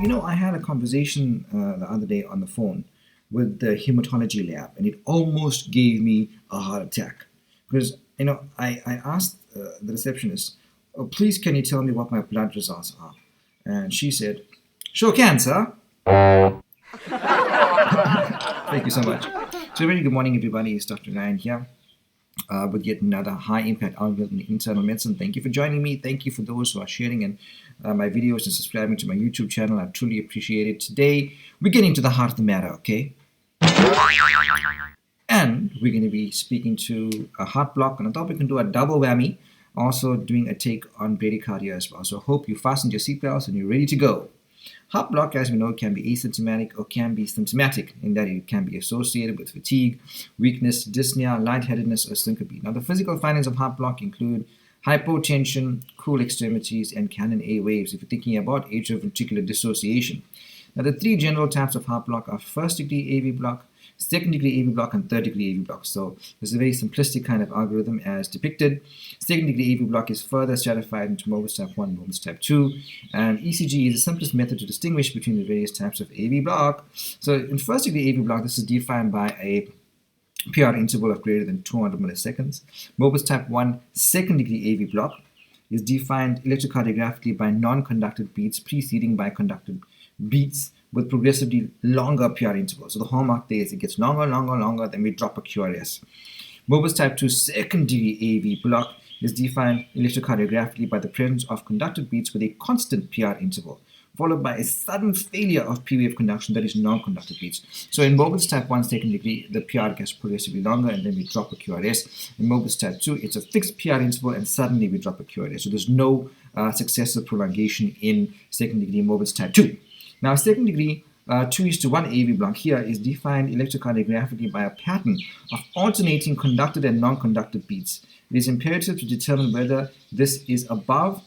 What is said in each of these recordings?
I had a conversation the other day on the phone with the hematology lab, and it almost gave me a heart attack because, I asked the receptionist, oh, please, can you tell me what my blood results are? And she said, sure can, sir. Thank you so much. So, very good morning, everybody. It's Dr. Ryan here with yet another high impact algorithm in internal medicine. Thank you for joining me. Thank you for those who are sharing my videos and subscribing to my YouTube channel. I truly appreciate it. Today, we're getting to the heart of the matter, okay? And we're going to be speaking to a heart block, and I thought we can do a double whammy, also doing a take on bradycardia as well. So I hope you fastened your seatbelts and you're ready to go. Heart block, as we know, can be asymptomatic or can be symptomatic in that it can be associated with fatigue, weakness, dyspnea, lightheadedness, or syncope. Now, the physical findings of heart block include hypotension, cool extremities, and Canon A waves if you're thinking about atrioventricular dissociation. Now, the three general types of heart block are first-degree AV block, second-degree AV block, and third-degree AV block. So this is a very simplistic kind of algorithm as depicted. Second-degree AV block is further stratified into Wolters type 1 and Wolters type 2. And ECG is the simplest method to distinguish between the various types of AV block. So in first-degree AV block, this is defined by a PR interval of greater than 200 milliseconds. Wolters type 1 second-degree AV block is defined electrocardiographically by non-conducted beats preceding by conducted beats with progressively longer PR intervals. So the hallmark there is it gets longer, then we drop a QRS. Wolters type 2 second-degree AV block is defined electrocardiographically by the presence of conducted beats with a constant PR interval, followed by a sudden failure of P wave conduction, that is non-conducted beats. So in Wolters type 1 second degree, the PR gets progressively longer and then we drop a QRS. In Wolters type 2, it's a fixed PR interval and suddenly we drop a QRS. So there's no successive prolongation in second degree Wolters type 2. Now, second degree 2:1 AV block here is defined electrocardiographically by a pattern of alternating conducted and non-conducted beats. It is imperative to determine whether this is above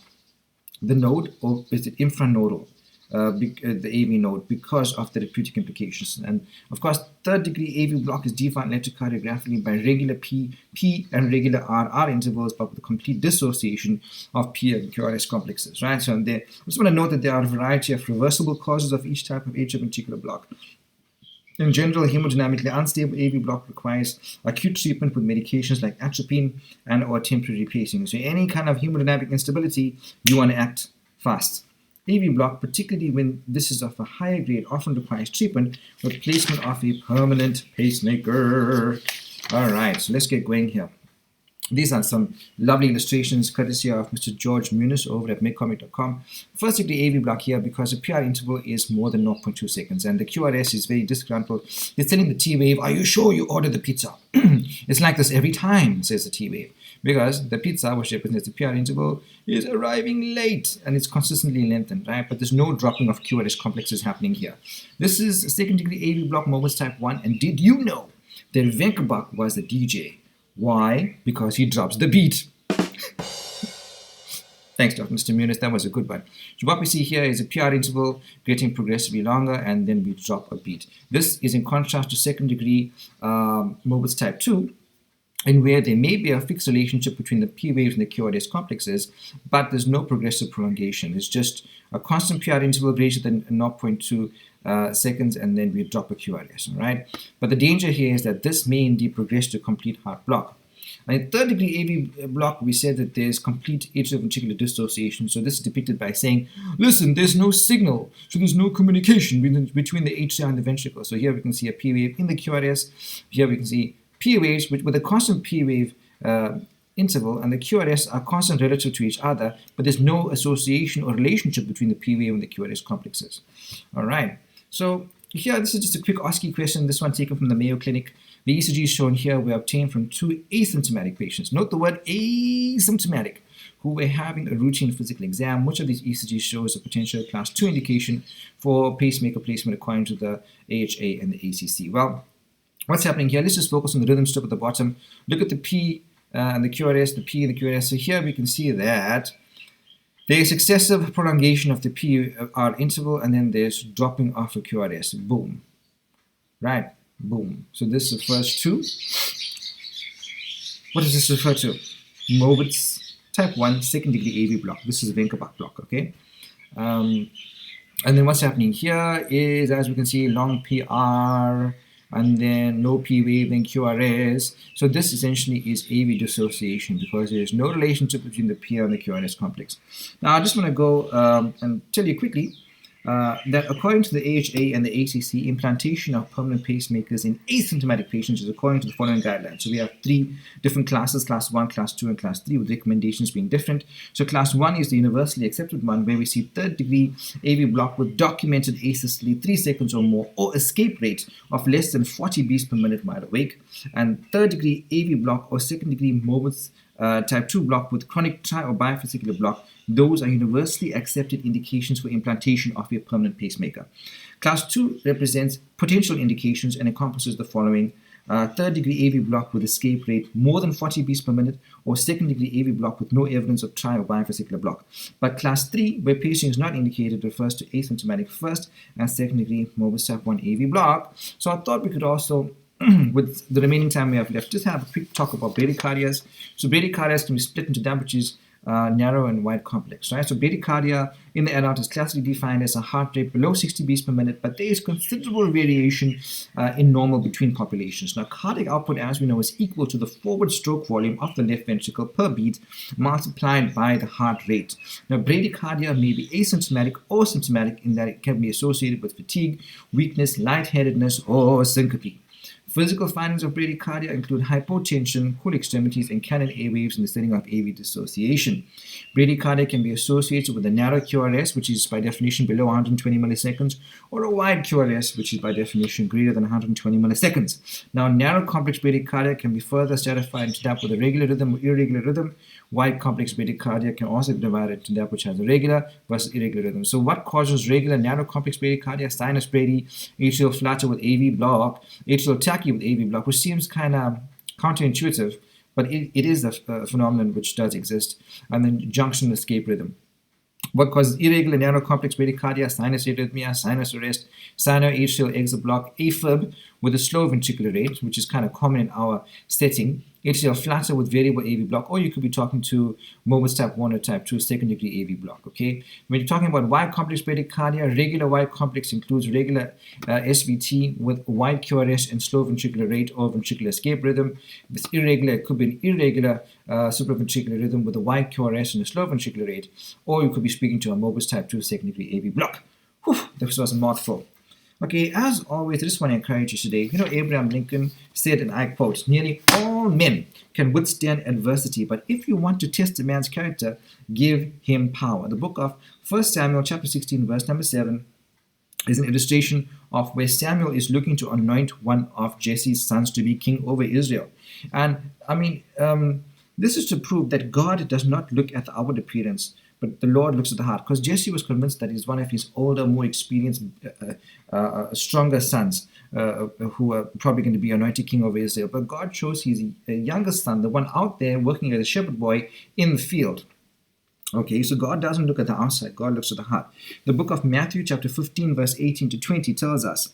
the node or is it infranodal, the AV node, because of the therapeutic implications. And of course, third degree AV block is defined electrocardiographically by regular P and regular RR intervals, but with a complete dissociation of P and QRS complexes, right? So I just want to note that there are a variety of reversible causes of each type of atrioventricular block. In general, hemodynamically unstable AV block requires acute treatment with medications like atropine and or temporary pacing. So any kind of hemodynamic instability, you want to act fast. AV block, particularly when this is of a higher grade, often requires treatment with placement of a permanent pacemaker. All right, so let's get going here. These are some lovely illustrations courtesy of Mr. George Muniz over at medcomic.com. First degree AV block here because the PR interval is more than 0.2 seconds and the QRS is very disgruntled. It's telling the T wave, are you sure you ordered the pizza? It's like this every time, says the T wave, because the pizza, which represents the PR interval, is arriving late and it's consistently lengthened, right? But there's no dropping of QRS complexes happening here. This is second degree AV block, Wolters type 1. And did you know that Venkabak was the DJ? Why? Because he drops the beat. Thanks, Dr. Mr. Muniz. That was a good one. So what we see here is a PR interval getting progressively longer, and then we drop a beat. This is in contrast to second degree Wolters type 2, in where there may be a fixed relationship between the P waves and the QRS complexes, but there's no progressive prolongation. It's just a constant PR interval greater than 0.2 seconds, and then we drop a QRS, right? But the danger here is that this may indeed progress to complete heart block. And in third degree AV block, we said that there's complete atrioventricular dissociation. So this is depicted by saying, listen, there's no signal, so there's no communication between the atria and the ventricle. So here we can see a P wave in the QRS. Here we can see P waves with a constant P wave interval, and the QRS are constant relative to each other, but there's no association or relationship between the P wave and the QRS complexes. All right, so here, this is just a quick OSCE question, this one taken from the Mayo Clinic. The ECGs shown here were obtained from 2 asymptomatic patients. Note the word asymptomatic, who were having a routine physical exam. Which of these ECGs shows a potential class 2 indication for pacemaker placement according to the AHA and the ACC? Well, what's happening here? Let's just focus on the rhythm strip at the bottom. Look at the P and the QRS, the P and the QRS. So here we can see that there's excessive prolongation of the PR interval, and then there's dropping off a QRS. Boom. Right? Boom. So this is the first two. What does this refer to? Wolters type 1 second degree AV block. This is a Venkabak block, okay? And then what's happening here is, as we can see, long PR and then low P wave, then QRS. So this essentially is AV dissociation because there's no relationship between the PR and the QRS complex. Now I just want to go and tell you quickly that according to the AHA and the ACC, implantation of permanent pacemakers in asymptomatic patients is according to the following guidelines. So we have three different classes, class 1, class 2, and class 3, with recommendations being different. So class 1 is the universally accepted one, where we see third degree AV block with documented asystole 3 seconds or more, or escape rate of less than 40 beats per minute while awake. And third degree AV block or second degree Morbus type 2 block with chronic tri or bifascicular block, those are universally accepted indications for implantation of a permanent pacemaker. Class 2 represents potential indications and encompasses the following: third degree AV block with escape rate more than 40 beats per minute, or second degree AV block with no evidence of tri or bifascicular block. But class 3, where pacing is not indicated, refers to asymptomatic first and second degree Morbus type 1 AV block. So I thought we could also, with the remaining time we have left, just have a quick talk about bradycardias. So bradycardias can be split into them, which is narrow and wide complex, right? So bradycardia in the adult is classically defined as a heart rate below 60 beats per minute, but there is considerable variation in normal between populations. Now, cardiac output, as we know, is equal to the forward stroke volume of the left ventricle per beat multiplied by the heart rate. Now, bradycardia may be asymptomatic or symptomatic in that it can be associated with fatigue, weakness, lightheadedness, or syncope. Physical findings of bradycardia include hypotension, cool extremities, and cannon airwaves in the setting of AV dissociation. Bradycardia can be associated with a narrow QRS, which is by definition below 120 milliseconds, or a wide QRS, which is by definition greater than 120 milliseconds. Now, narrow complex bradycardia can be further stratified into that with a regular rhythm or irregular rhythm. Wide complex bradycardia can also be divided into that which has a regular versus irregular rhythm. So what causes regular narrow complex bradycardia? Sinus brady, atrial flutter with AV block, atrial tachy with AV block, which seems kind of counterintuitive, but it is a phenomenon which does exist. And then junction escape rhythm. What causes irregular narrow complex bradycardia? Sinus arrhythmia, sinus arrest, sinoatrial exit block, AFib with a slow ventricular rate, which is kind of common in our setting, atrial flutter with variable AV block, or you could be talking to Morbus type 1 or type 2 second degree AV block. Okay, when you're talking about wide complex bradycardia, regular wide complex includes regular SVT with wide QRS and slow ventricular rate or ventricular escape rhythm. If it's irregular, it could be an irregular supraventricular rhythm with a wide QRS and a slow ventricular rate, or you could be speaking to a Morbus type 2 second degree AV block. Whew, this was a mouthful. Okay, as always, I just want to encourage you today. You know, Abraham Lincoln said, and I quote, "Nearly all men can withstand adversity, but if you want to test a man's character, give him power." The book of 1 Samuel chapter 16, verse number 7 is an illustration of where Samuel is looking to anoint one of Jesse's sons to be king over Israel. And I mean, this is to prove that God does not look at the outward appearance, but the Lord looks at the heart. Because Jesse was convinced that he's one of his older, more experienced, stronger sons who are probably going to be anointed king over Israel. But God chose his younger son, the one out there working as a shepherd boy in the field. Okay, so God doesn't look at the outside. God looks at the heart. The book of Matthew chapter 15, verse 18 to 20 tells us,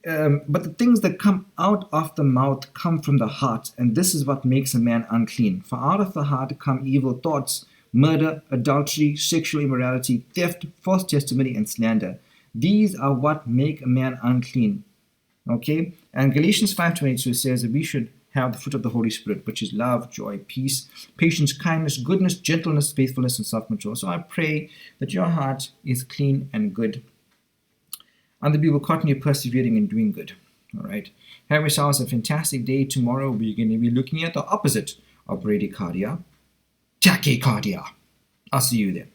"But the things that come out of the mouth come from the heart, and this is what makes a man unclean. For out of the heart come evil thoughts, murder, adultery, sexual immorality, theft, false testimony, and slander. These are what make a man unclean." Okay? And Galatians 5:22 says that we should have the fruit of the Holy Spirit, which is love, joy, peace, patience, kindness, goodness, gentleness, faithfulness, and self-control. So I pray that your heart is clean and good, and that we will continue persevering and doing good. All right? Have yourselves a fantastic day. Tomorrow we're going to be looking at the opposite of bradycardia, tachycardia. I'll see you then.